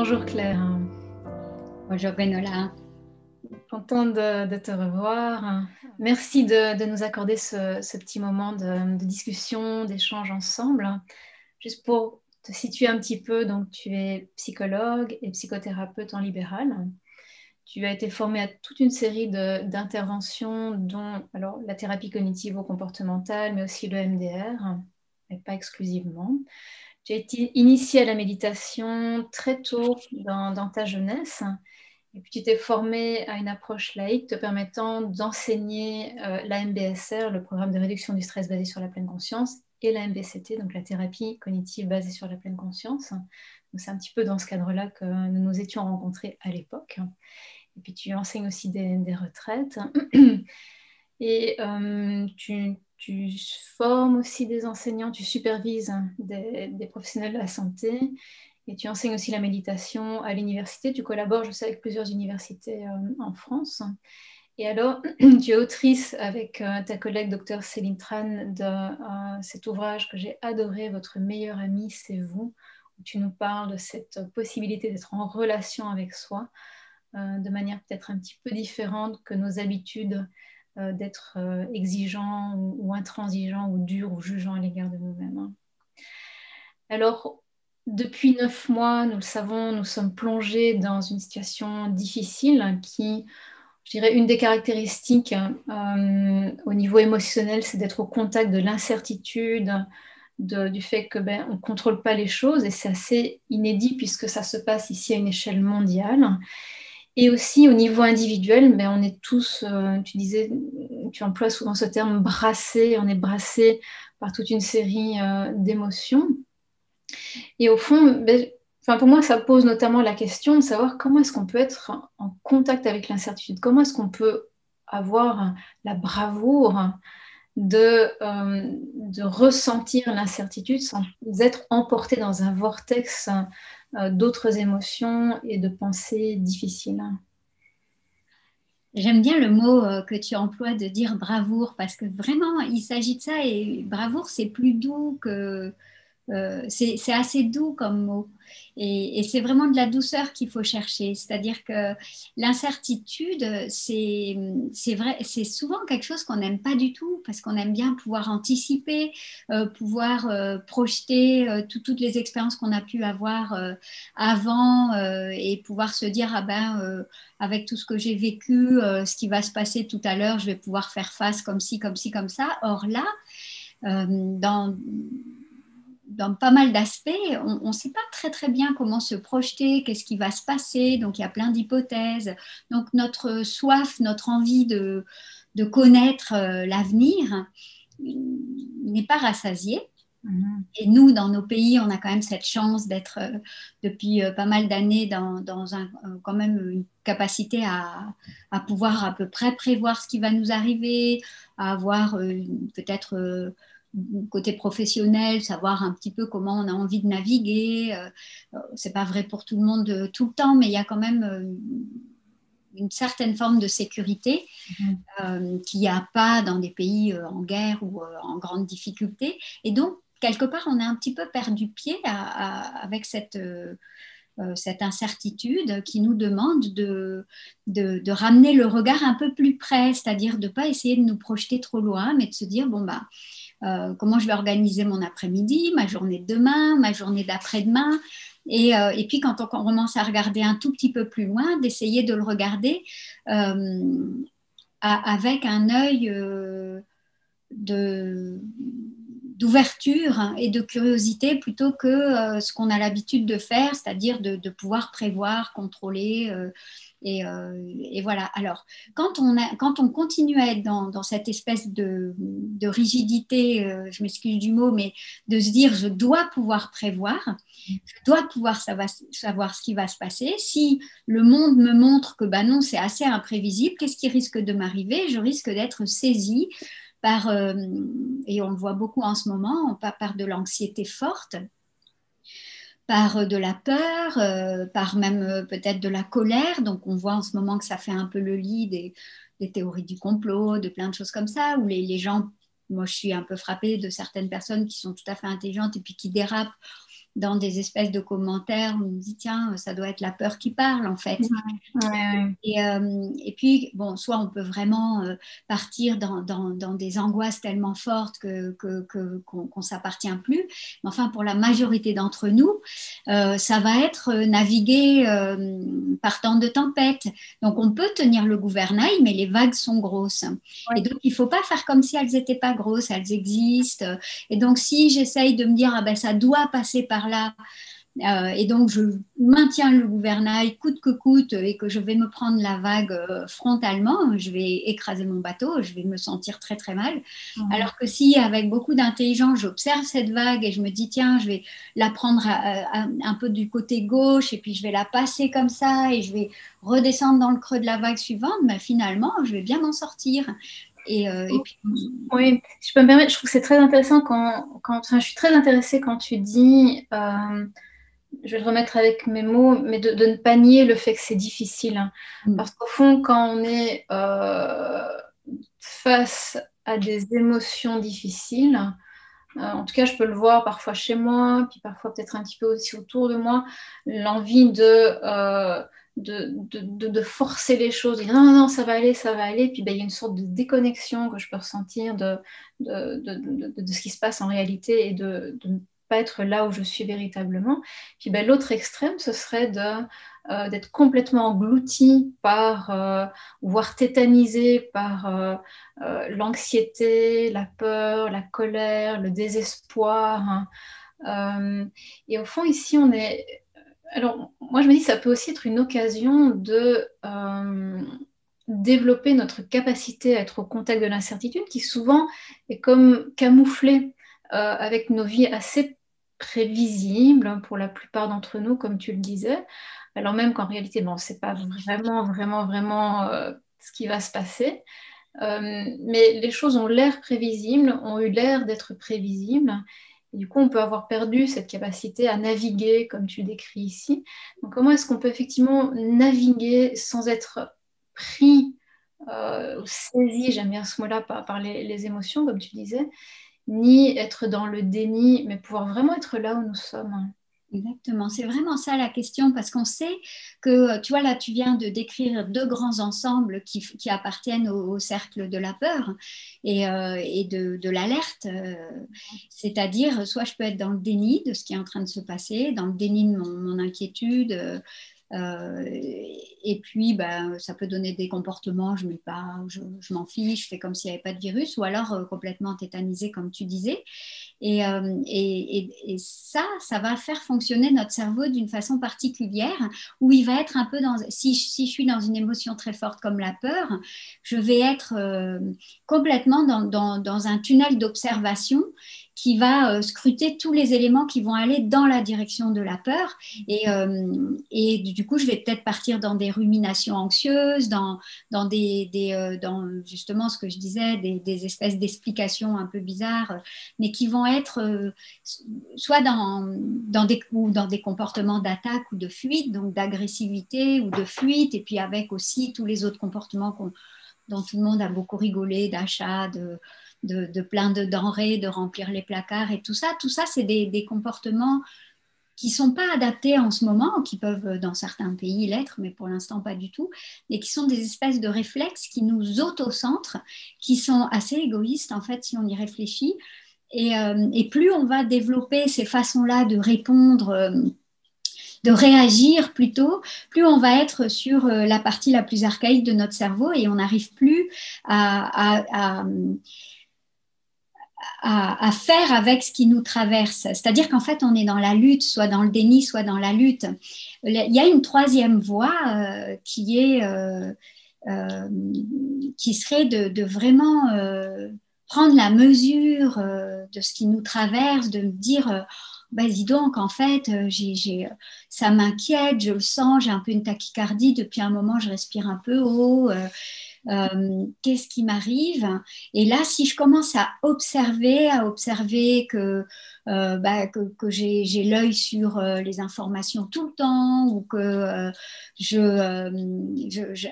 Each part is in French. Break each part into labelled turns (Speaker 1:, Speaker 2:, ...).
Speaker 1: Bonjour Claire,
Speaker 2: Bonjour Gwenola.
Speaker 1: contente de te revoir. Merci de nous accorder ce petit moment de discussion, d'échange ensemble. Juste pour te situer un petit peu, donc tu es psychologue et psychothérapeute en libéral. Tu as été formée à toute une série d'interventions, dont alors, la thérapie cognitivo-comportementale, mais aussi le MDR, mais pas exclusivement. Tu as été initiée à la méditation très tôt dans ta jeunesse. Et puis tu t'es formée à une approche laïque te permettant d'enseigner la MBSR, le programme de réduction du stress basé sur la pleine conscience, et la MBCT, donc la thérapie cognitive basée sur la pleine conscience. Donc c'est un petit peu dans ce cadre-là que nous nous étions rencontrés à l'époque. Et puis tu enseignes aussi des retraites. Et tu formes aussi des enseignants, tu supervises des professionnels de la santé. Et tu enseignes aussi la méditation à l'université. Tu collabores, je sais, avec plusieurs universités en France. Et alors, tu es autrice avec ta collègue docteur Céline Tran de cet ouvrage que j'ai adoré, Votre meilleur ami, c'est vous, où tu nous parles de cette possibilité d'être en relation avec soi de manière peut-être un petit peu différente que nos habitudes d'être exigeants ou intransigeants ou durs ou jugeants à l'égard de nous-mêmes. Alors, depuis 9 mois, nous le savons, nous sommes plongés dans une situation difficile qui, je dirais, une des caractéristiques au niveau émotionnel, c'est d'être au contact de l'incertitude, du fait que on ne contrôle pas les choses, et c'est assez inédit puisque ça se passe ici à une échelle mondiale. Et aussi au niveau individuel, on est tous, tu disais, tu emploies souvent ce terme brassé, on est brassé par toute une série d'émotions. Et au fond, pour moi, ça pose notamment la question de savoir comment est-ce qu'on peut être en contact avec l'incertitude, comment est-ce qu'on peut avoir la bravoure de ressentir l'incertitude sans être emporté dans un vortex d'autres émotions et de pensées difficiles.
Speaker 2: J'aime bien le mot que tu emploies de dire bravoure parce que vraiment il s'agit de ça et bravoure c'est plus doux que c'est assez doux comme mot et c'est vraiment de la douceur qu'il faut chercher. C'est-à-dire que l'incertitude, c'est vrai, c'est souvent quelque chose qu'on n'aime pas du tout parce qu'on aime bien pouvoir anticiper, pouvoir projeter toutes les expériences qu'on a pu avoir avant et pouvoir se dire ah ben avec tout ce que j'ai vécu, ce qui va se passer tout à l'heure, je vais pouvoir faire face comme ci, comme ci, comme ça. Or là, dans pas mal d'aspects, on ne sait pas très très bien comment se projeter, qu'est-ce qui va se passer, donc il y a plein d'hypothèses. Donc notre soif, notre envie de connaître l'avenir n'est pas rassasiée. Et nous, dans nos pays, on a quand même cette chance d'être depuis pas mal d'années dans quand même une capacité à pouvoir à peu près prévoir ce qui va nous arriver, à avoir peut-être côté professionnel, savoir un petit peu comment on a envie de naviguer. C'est pas vrai pour tout le monde tout le temps, mais il y a quand même une certaine forme de sécurité qu'il n'y a pas dans des pays en guerre ou en grande difficulté. Et donc, quelque part, on a un petit peu perdu pied avec cette incertitude qui nous demande de ramener le regard un peu plus près, c'est-à-dire de ne pas essayer de nous projeter trop loin, mais de se dire, bon, bah, comment je vais organiser mon après-midi, ma journée de demain, ma journée d'après-demain. Et puis quand on commence à regarder un tout petit peu plus loin, d'essayer de le regarder avec un œil d'ouverture et de curiosité plutôt que ce qu'on a l'habitude de faire, c'est-à-dire de pouvoir prévoir, contrôler. Et voilà. Alors, quand on continue à être dans cette espèce de rigidité, je m'excuse du mot, mais de se dire je dois pouvoir prévoir, je dois pouvoir savoir ce qui va se passer. Si le monde me montre que non, c'est assez imprévisible, qu'est-ce qui risque de m'arriver? Je risque d'être saisie par, et on le voit beaucoup en ce moment, par de l'anxiété forte, par de la peur, par même peut-être de la colère. Donc on voit en ce moment que ça fait un peu le lit des théories du complot, de plein de choses comme ça, où les gens, moi je suis un peu frappée de certaines personnes qui sont tout à fait intelligentes et puis qui dérapent dans des espèces de commentaires où on me dit, tiens, ça doit être la peur qui parle en fait.
Speaker 1: Ouais.
Speaker 2: Et puis, bon, soit on peut vraiment partir dans des angoisses tellement fortes qu'on ne s'appartient plus. Mais enfin, pour la majorité d'entre nous, ça va être naviguer par temps de tempête. Donc, on peut tenir le gouvernail, mais les vagues sont grosses.
Speaker 1: Ouais.
Speaker 2: Et donc, il ne faut pas faire comme si elles n'étaient pas grosses, elles existent. Et donc, si j'essaye de me dire, ah ben, ça doit passer par là, et donc, je maintiens le gouvernail coûte que coûte et que je vais me prendre la vague frontalement, je vais écraser mon bateau, je vais me sentir très très mal. Alors que si, avec beaucoup d'intelligence, j'observe cette vague et je me dis, tiens, je vais la prendre un peu du côté gauche et puis je vais la passer comme ça et je vais redescendre dans le creux de la vague suivante, ben, finalement, je vais bien m'en sortir. Et puis,
Speaker 1: Oui, si je peux me permettre, je trouve que c'est très intéressant enfin, je suis très intéressée quand tu dis, je vais le remettre avec mes mots, mais de ne pas nier le fait que c'est difficile, hein. Parce qu'au fond, quand on est face à des émotions difficiles, en tout cas, je peux le voir parfois chez moi, puis parfois peut-être un petit peu aussi autour de moi, l'envie de forcer les choses, de dire non, non, non, ça va aller, puis ben, il y a une sorte de déconnexion que je peux ressentir de ce qui se passe en réalité et de ne pas être là où je suis véritablement. Puis ben, l'autre extrême, ce serait d'être complètement englouti par, voire tétanisé par l'anxiété, la peur, la colère, le désespoir, hein. Et au fond, ici, on est... Alors, moi, je me dis que ça peut aussi être une occasion de développer notre capacité à être au contact de l'incertitude, qui souvent est comme camouflée avec nos vies assez prévisibles, hein, pour la plupart d'entre nous, comme tu le disais. Alors même qu'en réalité, bon, c'est pas vraiment ce qui va se passer. Mais les choses ont l'air prévisibles, ont eu l'air d'être prévisibles. Et du coup, on peut avoir perdu cette capacité à naviguer, comme tu le décris ici. Donc, comment est-ce qu'on peut effectivement naviguer sans être pris, saisi, j'aime bien ce mot-là, par les émotions, comme tu disais, ni être dans le déni, mais pouvoir vraiment être là où nous sommes.
Speaker 2: exactement, c'est vraiment ça la question, parce qu'on sait que, tu vois, là, tu viens de décrire deux grands ensembles qui appartiennent au cercle de la peur et de l'alerte, c'est-à-dire, soit je peux être dans le déni de ce qui est en train de se passer, dans le déni de mon inquiétude, et puis, ben, ça peut donner des comportements, je, pas, je m'en fiche, je fais comme s'il n'y avait pas de virus, ou alors complètement tétanisé, comme tu disais. Et ça va faire fonctionner notre cerveau d'une façon particulière, où il va être un peu dans... Si je suis dans une émotion très forte comme la peur, je vais être complètement dans un tunnel d'observation qui va scruter tous les éléments qui vont aller dans la direction de la peur. Et du coup, je vais peut-être partir dans des ruminations anxieuses, dans justement ce que je disais, des espèces d'explications un peu bizarres, mais qui vont être soit dans des comportements d'attaque ou de fuite, donc d'agressivité ou de fuite, et puis avec aussi tous les autres comportements dont tout le monde a beaucoup rigolé, d'achat, de plein de denrées, de remplir les placards et tout ça. Tout ça, c'est des comportements qui ne sont pas adaptés en ce moment, qui peuvent dans certains pays l'être, mais pour l'instant pas du tout, et qui sont des espèces de réflexes qui nous autocentrent, qui sont assez égoïstes en fait si on y réfléchit. Et plus on va développer ces façons-là de répondre, de réagir plutôt, plus on va être sur la partie la plus archaïque de notre cerveau et on n'arrive plus à faire avec ce qui nous traverse. C'est-à-dire qu'en fait, on est dans la lutte, soit dans le déni, soit dans la lutte. Il y a une troisième voie qui serait de vraiment prendre la mesure de ce qui nous traverse, de me dire... Ben, dis donc, en fait, ça m'inquiète, je le sens, j'ai un peu une tachycardie, depuis un moment, je respire un peu haut, Qu'est-ce qui m'arrive? Et là, si je commence à observer que j'ai l'œil sur les informations tout le temps ou que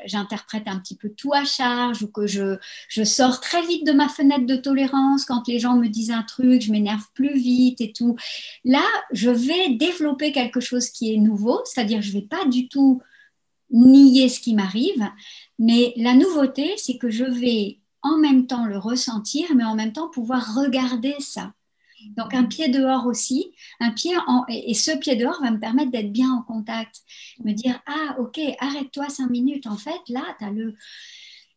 Speaker 2: j'interprète un petit peu tout à charge ou que je sors très vite de ma fenêtre de tolérance quand les gens me disent un truc, je m'énerve plus vite et tout. Là, je vais développer quelque chose qui est nouveau, c'est-à-dire je ne vais pas du tout nier ce qui m'arrive, mais la nouveauté, c'est que je vais en même temps le ressentir, mais en même temps pouvoir regarder ça. Donc un pied dehors aussi, et ce pied dehors va me permettre d'être bien en contact, me dire ah ok, arrête-toi 5 minutes, en fait là tu as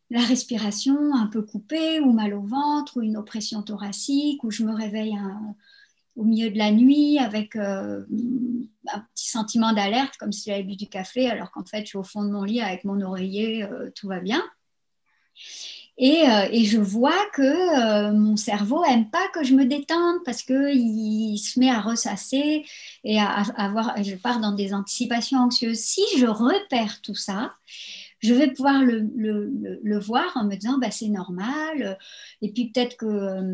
Speaker 2: la respiration un peu coupée ou mal au ventre ou une oppression thoracique ou je me réveille au milieu de la nuit avec un petit sentiment d'alerte comme si j'avais bu du café alors qu'en fait je suis au fond de mon lit avec mon oreiller, tout va bien. Et je vois que mon cerveau n'aime pas que je me détende parce qu'il se met à ressasser et je pars dans des anticipations anxieuses. Si je repère tout ça, je vais pouvoir le voir en me disant bah, c'est normal. Et puis peut-être que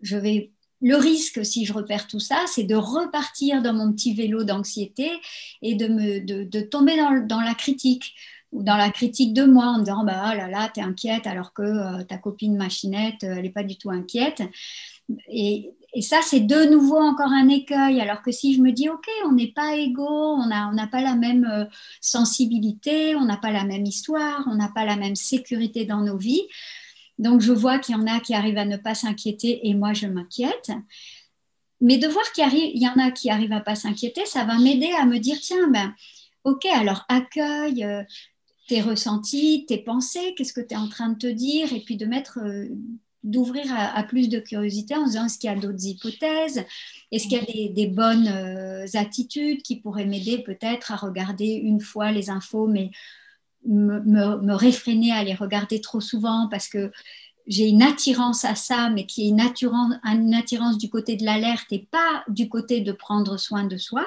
Speaker 2: je vais... Le risque, si je repère tout ça, c'est de repartir dans mon petit vélo d'anxiété et de tomber dans la critique ou dans la critique de moi en me disant bah, oh là là, t'es inquiète alors que ta copine machinette, elle n'est pas du tout inquiète. Et ça, c'est de nouveau encore un écueil. Alors que si je me dis, OK, on n'est pas égaux, on n'a pas la même sensibilité, on n'a pas la même histoire, on n'a pas la même sécurité dans nos vies. Donc, je vois qu'il y en a qui arrivent à ne pas s'inquiéter et moi, je m'inquiète. Mais de voir qu'il y en a qui arrivent à ne pas s'inquiéter, ça va m'aider à me dire, tiens, ben, OK, alors accueille tes ressentis, tes pensées, qu'est-ce que tu es en train de te dire, et puis d'ouvrir à plus de curiosité en se disant est-ce qu'il y a d'autres hypothèses, est-ce qu'il y a des bonnes attitudes qui pourraient m'aider peut-être à regarder une fois les infos, mais me réfréner à les regarder trop souvent parce que j'ai une attirance à ça, mais qui est une attirance du côté de l'alerte et pas du côté de prendre soin de soi.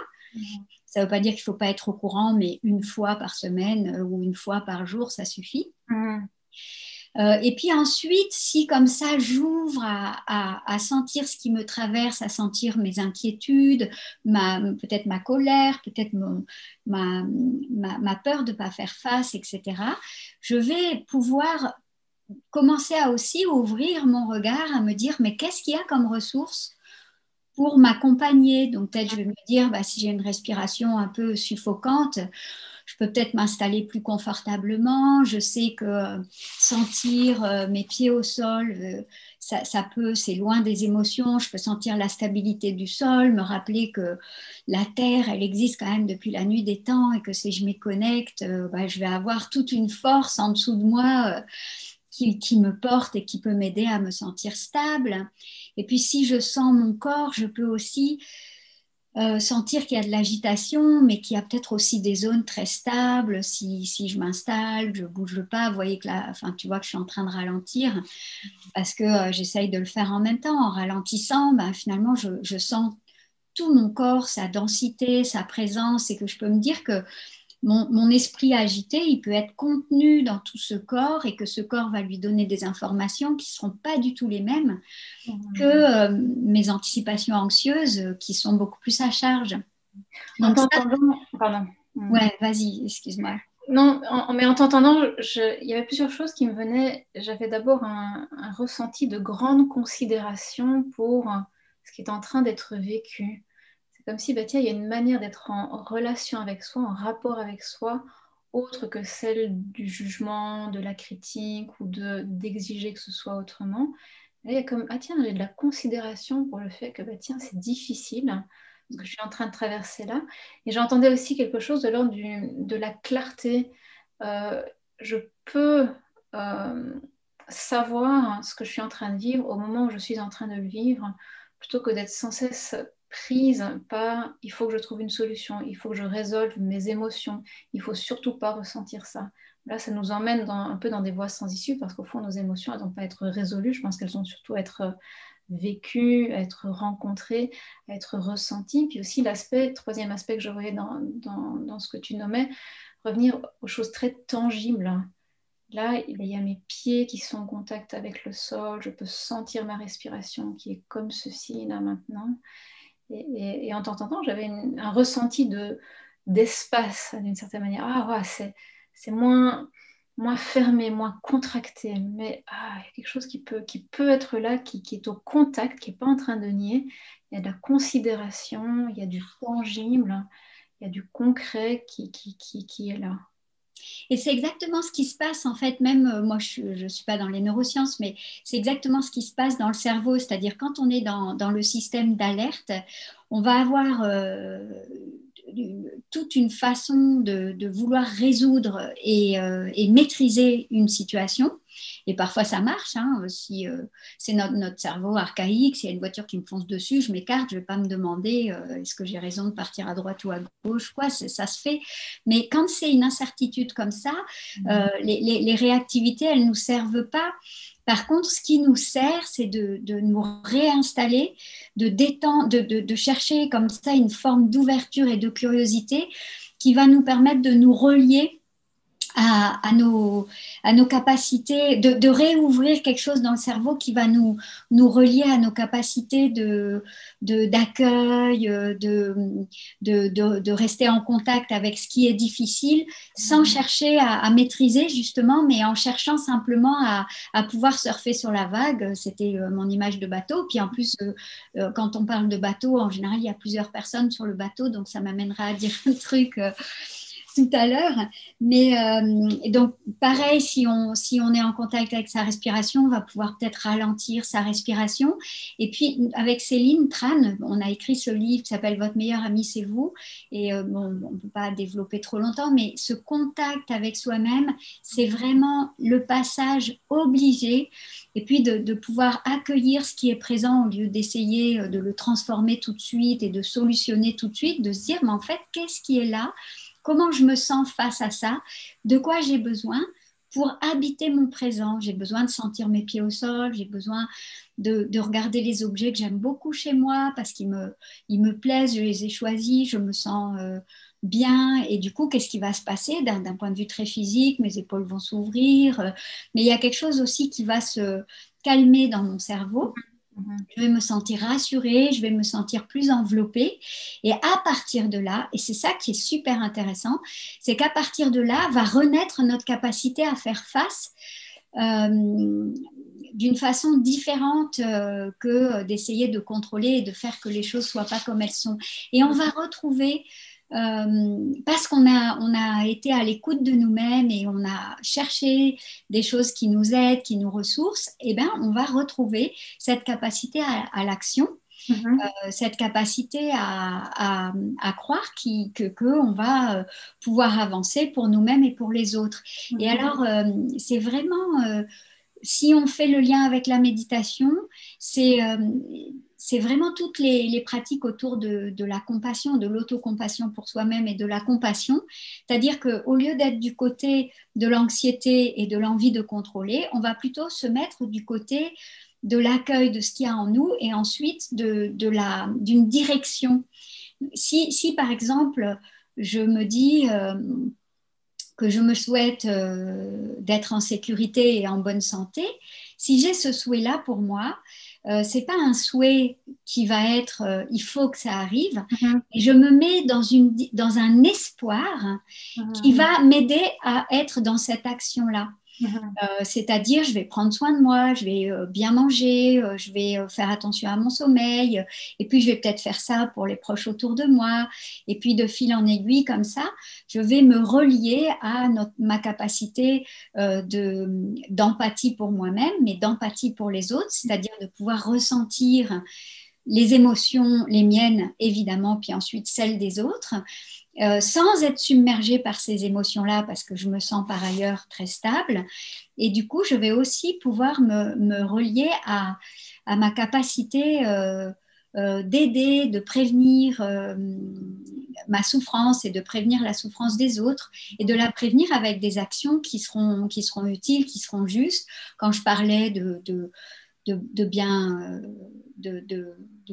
Speaker 2: Ça ne veut pas dire qu'il ne faut pas être au courant, mais une fois par semaine ou une fois par jour, ça suffit. Et puis ensuite, si comme ça, j'ouvre à sentir ce qui me traverse, à sentir mes inquiétudes, peut-être ma colère, peut-être ma peur de ne pas faire face, etc., je vais pouvoir commencer à aussi ouvrir mon regard, à me dire, mais qu'est-ce qu'il y a comme ressources pour m'accompagner? Donc peut-être je vais me dire, bah, si j'ai une respiration un peu suffocante, je peux peut-être m'installer plus confortablement. Je sais que sentir mes pieds au sol, c'est loin des émotions. Je peux sentir la stabilité du sol, me rappeler que la terre, elle existe quand même depuis la nuit des temps et que si je m'y connecte, bah, je vais avoir toute une force en dessous de moi qui me porte et qui peut m'aider à me sentir stable. Et puis si je sens mon corps, je peux aussi sentir qu'il y a de l'agitation, mais qu'il y a peut-être aussi des zones très stables. Si je m'installe, je ne bouge pas, vous voyez que là, enfin, tu vois que je suis en train de ralentir parce que j'essaye de le faire en même temps. En ralentissant, ben, finalement, je sens tout mon corps, sa densité, sa présence, et que je peux me dire que mon esprit agité, il peut être contenu dans tout ce corps et que ce corps va lui donner des informations qui ne seront pas du tout les mêmes que mes anticipations anxieuses qui sont beaucoup plus à charge. Donc ça,
Speaker 1: pardon.
Speaker 2: Ouais, vas-y, excuse-moi.
Speaker 1: Non, mais en t'entendant, il y avait plusieurs choses qui me venaient. J'avais d'abord un ressenti de grande considération pour ce qui est en train d'être vécu. C'est comme si, bah, tiens, il y a une manière d'être en relation avec soi, en rapport avec soi, autre que celle du jugement, de la critique ou d'exiger que ce soit autrement. Là, il y a comme, ah tiens, j'ai de la considération pour le fait que, bah, tiens, c'est difficile, ce que je suis en train de traverser là. Et j'entendais aussi quelque chose de l'ordre de la clarté. Je peux savoir ce que je suis en train de vivre au moment où je suis en train de le vivre, plutôt que d'être sans cesse prise par il faut que je trouve une solution, il faut que je résolve mes émotions, il faut surtout pas ressentir ça. Là, ça nous emmène un peu dans des voies sans issue parce qu'au fond, nos émotions, elles n'ont pas à être résolues. Je pense qu'elles ont surtout à être vécues, à être rencontrées, à être ressenties. Puis aussi troisième aspect que je voyais dans ce que tu nommais, revenir aux choses très tangibles. Là, il y a mes pieds qui sont en contact avec le sol. Je peux sentir ma respiration qui est comme ceci, là, maintenant. Et en t'entendant, j'avais un ressenti d'espace, d'une certaine manière. Ah, ouais, c'est moins fermé, moins contracté. Mais il y a quelque chose qui peut être là, qui est au contact, qui n'est pas en train de nier. Il y a de la considération, il y a du tangible, il y a du concret qui est là.
Speaker 2: Et c'est exactement ce qui se passe, en fait, même moi, je ne suis pas dans les neurosciences, mais c'est exactement ce qui se passe dans le cerveau. C'est-à-dire, quand on est dans le système d'alerte, on va avoir toute une façon de vouloir résoudre et maîtriser une situation. Et parfois, ça marche. Hein, si c'est notre cerveau archaïque, s'il y a une voiture qui me fonce dessus, je m'écarte, je ne vais pas me demander est-ce que j'ai raison de partir à droite ou à gauche, quoi, ça se fait. Mais quand c'est une incertitude comme ça, les réactivités, elles ne nous servent pas. Par contre, ce qui nous sert, c'est de nous réinstaller, de détendre, de chercher comme ça une forme d'ouverture et de curiosité qui va nous permettre de nous relier à nos capacités, de réouvrir quelque chose dans le cerveau qui va nous relier à nos capacités d'accueil, de rester en contact avec ce qui est difficile, sans chercher à maîtriser justement, mais en cherchant simplement à pouvoir surfer sur la vague. C'était mon image de bateau. Puis en plus, quand on parle de bateau, en général, il y a plusieurs personnes sur le bateau, donc ça m'amènera à dire un truc tout à l'heure. Mais donc, pareil, si on est en contact avec sa respiration, on va pouvoir peut-être ralentir sa respiration. Et puis, avec Céline Tran, on a écrit ce livre qui s'appelle Votre meilleur ami, c'est vous. Et bon, on ne peut pas développer trop longtemps, mais ce contact avec soi-même, c'est vraiment le passage obligé. Et puis, de pouvoir accueillir ce qui est présent au lieu d'essayer de le transformer tout de suite et de solutionner tout de suite, de se dire, mais en fait, qu'est-ce qui est là? Comment je me sens face à ça? De quoi j'ai besoin pour habiter mon présent? J'ai besoin de sentir mes pieds au sol, j'ai besoin de regarder les objets que j'aime beaucoup chez moi parce ils me plaisent, je les ai choisis, je me sens bien. Et du coup, qu'est-ce qui va se passer d'un point de vue très physique? Mes épaules vont s'ouvrir, mais il y a quelque chose aussi qui va se calmer dans mon cerveau. Je vais me sentir rassurée, je vais me sentir plus enveloppée. Et à partir de là, et c'est ça qui est super intéressant, c'est qu'à partir de là va renaître notre capacité à faire face d'une façon différente que d'essayer de contrôler et de faire que les choses soient pas comme elles sont. Et on va retrouver parce qu'on a été à l'écoute de nous-mêmes et on a cherché des choses qui nous aident, qui nous ressourcent, et ben, on va retrouver cette capacité à l'action, cette capacité à croire qu'on va pouvoir avancer pour nous-mêmes et pour les autres. Et alors, c'est vraiment, si on fait le lien avec la méditation, c'est vraiment toutes les pratiques autour de la compassion, de l'autocompassion pour soi-même et de la compassion. C'est-à-dire qu'au lieu d'être du côté de l'anxiété et de l'envie de contrôler, on va plutôt se mettre du côté de l'accueil de ce qu'il y a en nous et ensuite d'une direction. Si, par exemple, je me dis que je me souhaite d'être en sécurité et en bonne santé, si j'ai ce souhait-là pour moi, c'est pas un souhait qui va être il faut que ça arrive, et je me mets dans un espoir qui va m'aider à être dans cette action-là. C'est-à-dire, je vais prendre soin de moi, je vais bien manger, je vais faire attention à mon sommeil, et puis je vais peut-être faire ça pour les proches autour de moi, et puis de fil en aiguille comme ça, je vais me relier à ma capacité d'empathie pour moi-même, mais d'empathie pour les autres, c'est-à-dire de pouvoir ressentir les émotions, les miennes évidemment, puis ensuite celles des autres, sans être submergée par ces émotions-là parce que je me sens par ailleurs très stable. Et du coup, je vais aussi pouvoir me relier à ma capacité d'aider, de prévenir ma souffrance et de prévenir la souffrance des autres et de la prévenir avec des actions qui seront utiles, qui seront justes. Quand je parlais de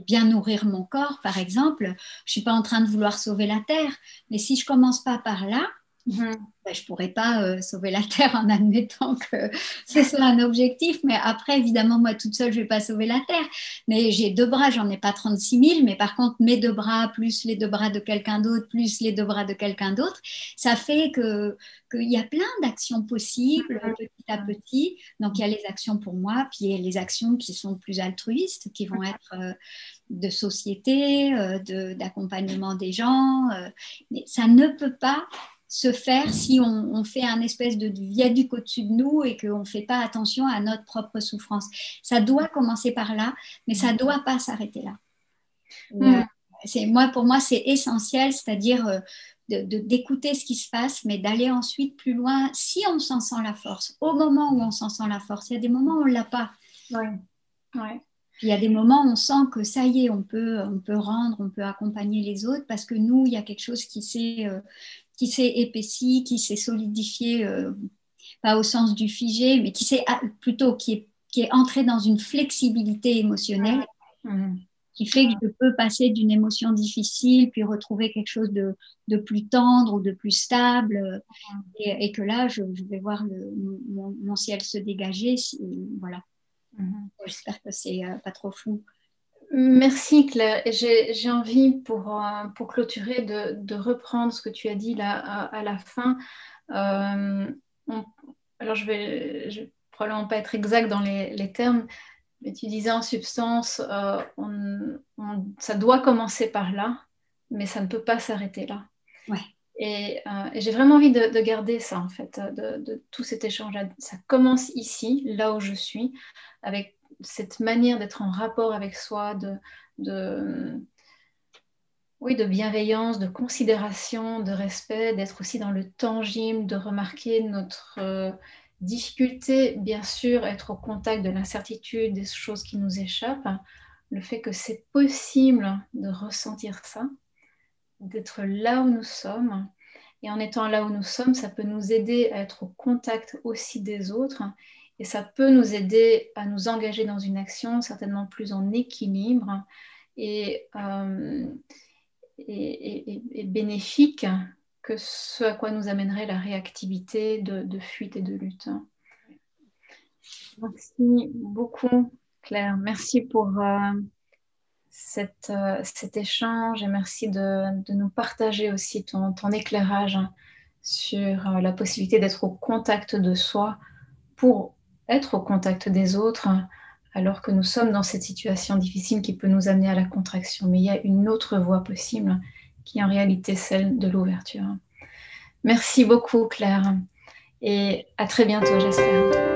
Speaker 2: bien nourrir mon corps, par exemple, je ne suis pas en train de vouloir sauver la Terre, mais si je ne commence pas par là,
Speaker 1: Mhm.
Speaker 2: Ben, je ne pourrais pas sauver la Terre en admettant que ce soit un objectif. Mais après, évidemment, moi toute seule, je ne vais pas sauver la Terre. Mais j'ai deux bras, j'en ai pas 36 000. Mais par contre, mes deux bras, plus les deux bras de quelqu'un d'autre, plus les deux bras de quelqu'un d'autre, ça fait qu'il y a plein d'actions possibles petit à petit. Donc, il y a les actions pour moi, puis il y a les actions qui sont plus altruistes, qui vont être de société, d'accompagnement des gens. Mais ça ne peut pas se faire si on fait un espèce de viaduc au-dessus de nous et qu'on ne fait pas attention à notre propre souffrance. Ça doit commencer par là, mais ça ne doit pas s'arrêter là.
Speaker 1: Mhm.
Speaker 2: Moi, pour moi, c'est essentiel, c'est-à-dire d'écouter ce qui se passe, mais d'aller ensuite plus loin si on s'en sent la force. Au moment où on s'en sent la force, il y a des moments où on ne l'a pas.
Speaker 1: Ouais. Ouais.
Speaker 2: Puis il y a des moments où on sent que ça y est, on peut rendre, on peut accompagner les autres parce que nous, il y a quelque chose qui s'est épaissi, qui s'est solidifié, pas au sens du figé, mais plutôt qui est entré dans une flexibilité émotionnelle
Speaker 1: Mhm.
Speaker 2: qui fait que je peux passer d'une émotion difficile puis retrouver quelque chose de plus tendre ou de plus stable et que là, je vais voir mon ciel se dégager. Voilà.
Speaker 1: Mhm.
Speaker 2: J'espère que c'est pas trop flou.
Speaker 1: Merci Claire. Et j'ai envie pour clôturer de reprendre ce que tu as dit là à la fin. Euh, on- alors je vais probablement pas être exact dans les termes, mais tu disais en substance, ça doit commencer par là, mais ça ne peut pas s'arrêter là.
Speaker 2: Ouais.
Speaker 1: Et j'ai vraiment envie de garder ça en fait, de tout cet échange. Ça commence ici, là où je suis, avec cette manière d'être en rapport avec soi, de, oui, de bienveillance, de considération, de respect, d'être aussi dans le tangible, de remarquer notre difficulté, bien sûr, être au contact de l'incertitude, des choses qui nous échappent, le fait que c'est possible de ressentir ça, d'être là où nous sommes. Et en étant là où nous sommes, ça peut nous aider à être au contact aussi des autres. Et ça peut nous aider à nous engager dans une action certainement plus en équilibre et, euh, et bénéfique que ce à quoi nous amènerait la réactivité de fuite et de lutte. Merci beaucoup, Claire. Merci pour cet échange et merci de nous partager aussi ton éclairage sur la possibilité d'être au contact de soi pour être au contact des autres alors que nous sommes dans cette situation difficile qui peut nous amener à la contraction. Mais il y a une autre voie possible qui est en réalité celle de l'ouverture. Merci beaucoup Claire et à très bientôt j'espère.